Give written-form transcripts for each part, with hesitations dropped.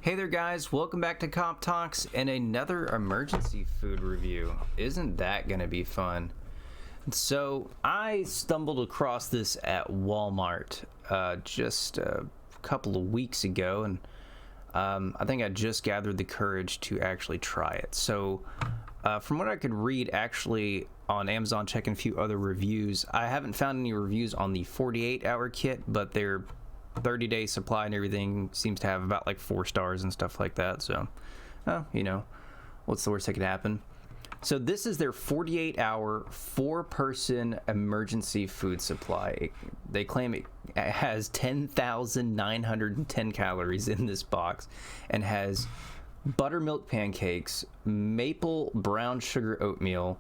Hey there guys, welcome back to Comp Talks and another emergency food review. Isn't that gonna be fun? So I stumbled across this at Walmart just a couple of weeks ago, and I think I just gathered the courage to actually try it. So from what I could read actually on Amazon, checking a few other reviews, I haven't found any reviews on the 48-hour kit, but their 30-day supply and everything seems to have about like 4 stars and stuff like that. So, you know, what's the worst that could happen? So this is their 48-hour, 4-person emergency food supply. They claim it has 10,910 calories in this box and has buttermilk pancakes, maple brown sugar oatmeal,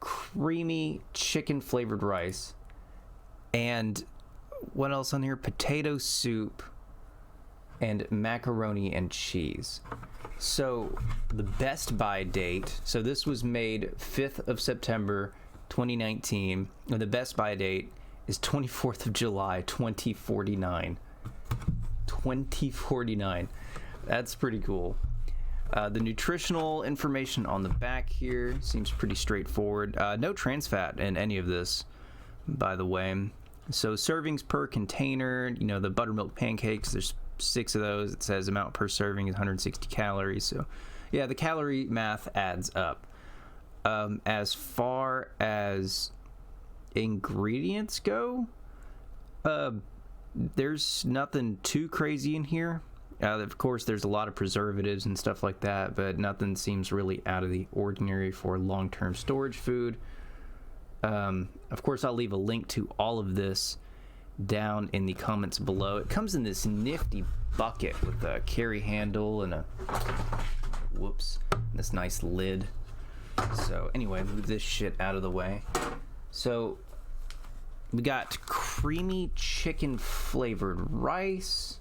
creamy chicken flavored rice, and what else on here? Potato soup and macaroni and cheese. So the best by date, so this was made 5th of September 2019, and the best by date is 24th of July 2049. 2049. That's pretty cool. The nutritional information on the back here seems pretty straightforward. No trans fat in any of this, by the way. So servings per container, you know, the buttermilk pancakes, there's 6 of those. It says amount per serving is 160 calories. So yeah, the calorie math adds up. As far as ingredients go, there's nothing too crazy in here. Of course, there's a lot of preservatives and stuff like that, but nothing seems really out of the ordinary for long-term storage food. Of course, I'll leave a link to all of this down in the comments below. It comes in this nifty bucket with a carry handle and this nice lid. So anyway, move this shit out of the way. So we got creamy chicken flavored rice.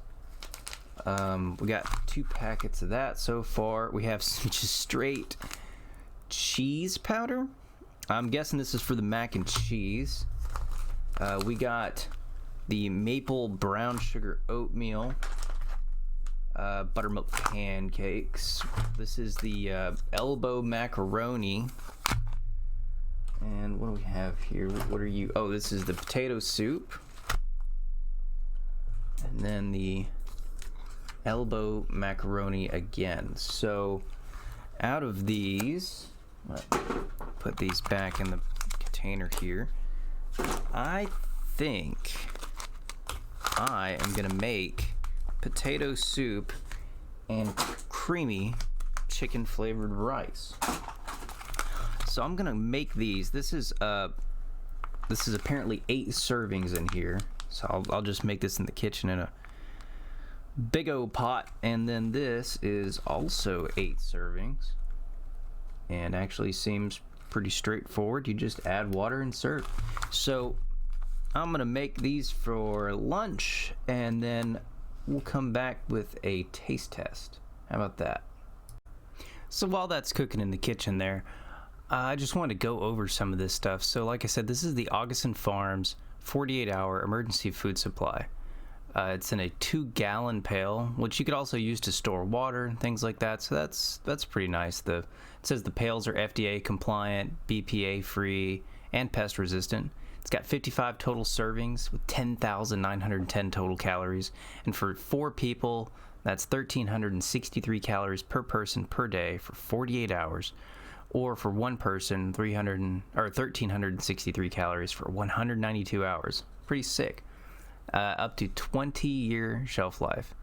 We got 2 packets of that so far. We have some just straight cheese powder. I'm guessing this is for the mac and cheese. We got the maple brown sugar oatmeal, buttermilk pancakes. This is the elbow macaroni. And what do we have here? What are you? Oh, this is the potato soup. And then the elbow macaroni again. So out of these, put these back in the container here. I think I am gonna make potato soup and creamy chicken flavored rice. So I'm gonna make these. This is apparently 8 servings in here. So I'll just make this in the kitchen in a big old pot, and then this is also 8 servings. And actually seems pretty straightforward. You just add water and serve. So I'm gonna make these for lunch, and then we'll come back with a taste test. How about that? So while that's cooking in the kitchen there, I just wanted to go over some of this stuff. So like I said, this is the Augason Farms 48-hour emergency food supply. It's in a 2-gallon pail, which you could also use to store water and things like that. So that's pretty nice. It says the pails are FDA compliant, BPA free, and pest resistant. It's got 55 total servings with 10,910 total calories, and for 4 people, that's 1,363 calories per person per day for 48 hours, or for 1 person, 1,363 calories for 192 hours. Pretty sick. Up to 20-year shelf life.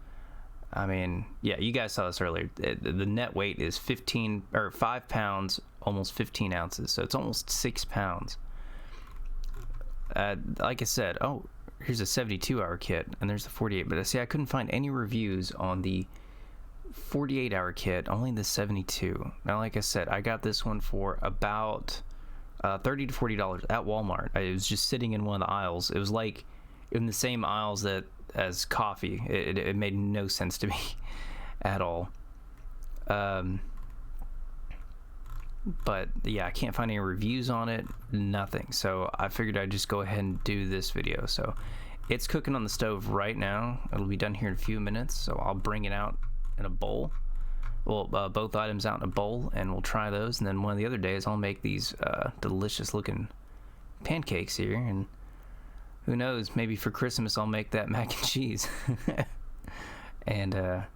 I mean, yeah, you guys saw this earlier. The net weight is 5 pounds, almost 15 ounces, so it's almost 6 pounds. Like I said, oh, here's a 72-hour kit, and there's the 48. But see, I couldn't find any reviews on the 48-hour kit, only the 72. Now, like I said, I got this one for about $30 to $40 at Walmart. It was just sitting in one of the aisles. It was like in the same aisles as coffee. It made no sense to me at all. But yeah, I can't find any reviews on it, nothing. So I figured I'd just go ahead and do this video. So it's cooking on the stove right now. It'll be done here in a few minutes, so I'll bring it out in a bowl. Well, both items out in a bowl, and we'll try those. And then one of the other days, I'll make these delicious looking pancakes here. And who knows, maybe for Christmas, I'll make that mac and cheese. And I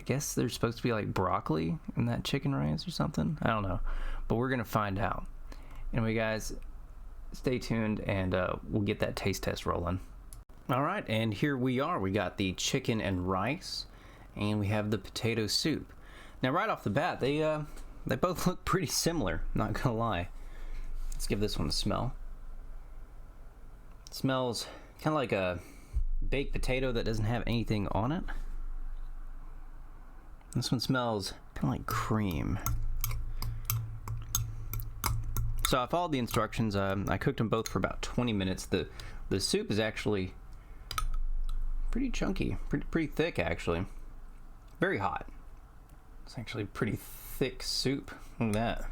guess there's supposed to be like broccoli in that chicken rice or something. I don't know, but we're going to find out. Anyway, guys, stay tuned, and we'll get that taste test rolling. All right, and here we are. We got the chicken and rice, and we have the potato soup. Now, right off the bat, they both look pretty similar, not gonna lie. Let's give this one a smell. It smells kind of like a baked potato that doesn't have anything on it. This one smells kind of like cream. So I followed the instructions. I cooked them both for about 20 minutes. The soup is actually pretty chunky, pretty thick actually. Very hot. It's actually pretty thick soup. Look at that.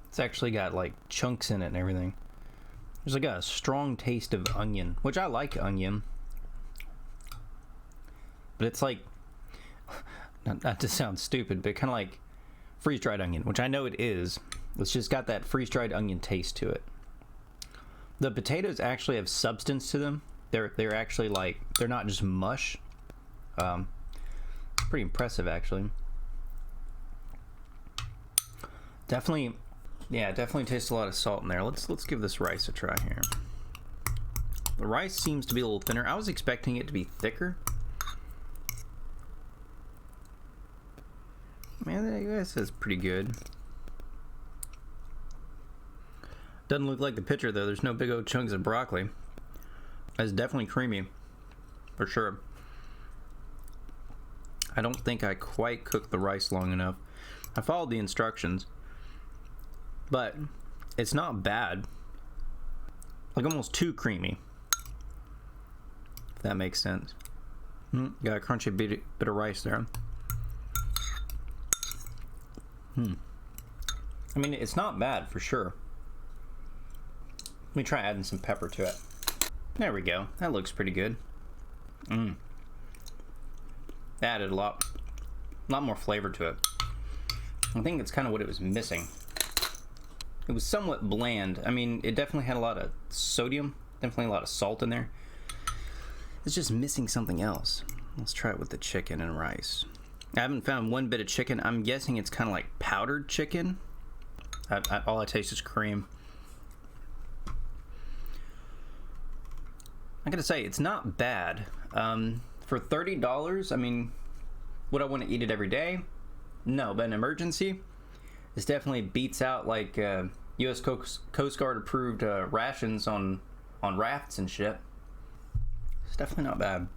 It's actually got like chunks in it and everything. There's like a strong taste of onion, which I like onion. But it's like, not to sound stupid, but kind of like freeze-dried onion, which I know it is. It's just got that freeze-dried onion taste to it. The potatoes actually have substance to them. They're actually like, they're not just mush. It's pretty impressive actually. Definitely tastes a lot of salt in there. Let's give this rice a try here. The rice seems to be a little thinner. I was expecting it to be thicker. Man, I guess that's pretty good. Doesn't look like the picture though. There's no big old chunks of broccoli. It's definitely creamy, for sure. I don't think I quite cooked the rice long enough. I followed the instructions, but it's not bad. Like almost too creamy, if that makes sense. Got a crunchy bit of rice there. I mean, it's not bad for sure. Let me try adding some pepper to it. There we go. That looks pretty good. That added a lot more flavor to it. I think it's kind of what it was missing. It was somewhat bland. I mean, it definitely had a lot of sodium, definitely a lot of salt in there. It's just missing something else. Let's try it with the chicken and rice. I haven't found one bit of chicken. I'm guessing it's kind of like powdered chicken. All I taste is cream. I gotta say, it's not bad. For $30, I mean, would I want to eat it every day? No, but an emergency, this definitely beats out like U.S. Coast Guard approved rations on rafts and shit. It's definitely not bad.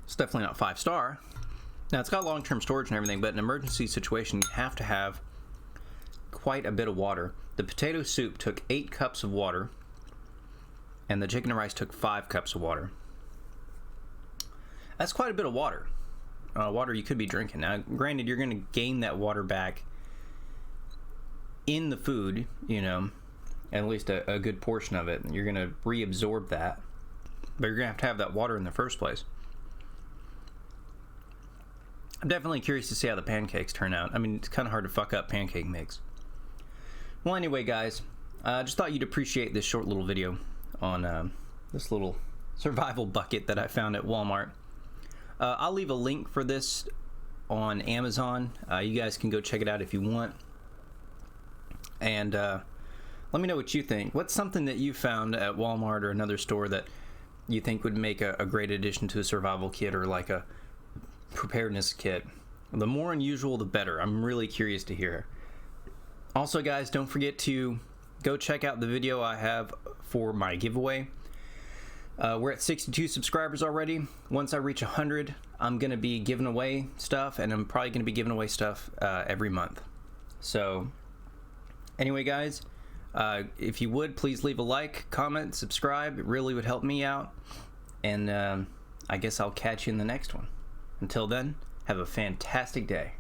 It's definitely not 5-star. Now, it's got long-term storage and everything, but in an emergency situation, you have to have quite a bit of water. The potato soup took 8 cups of water, and the chicken and rice took 5 cups of water. That's quite a bit of water. Water you could be drinking. Now, granted, you're going to gain that water back in the food, you know, at least a good portion of it. You're going to reabsorb that, but you're going to have that water in the first place. I'm definitely curious to see how the pancakes turn out. I mean, it's kind of hard to fuck up pancake mix. Well, anyway, guys, I just thought you'd appreciate this short little video on this little survival bucket that I found at Walmart. I'll leave a link for this on Amazon. You guys can go check it out if you want. And let me know what you think. What's something that you found at Walmart or another store that you think would make a great addition to a survival kit or like a preparedness kit? The more unusual, the better. I'm really curious to hear. Also, guys, don't forget to go check out the video I have for my giveaway. We're at 62 subscribers already. Once I reach 100, I'm going to be giving away stuff, and I'm probably going to be giving away stuff every month. So, anyway, guys, if you would, please leave a like, comment, subscribe. It really would help me out. And I guess I'll catch you in the next one. Until then, have a fantastic day.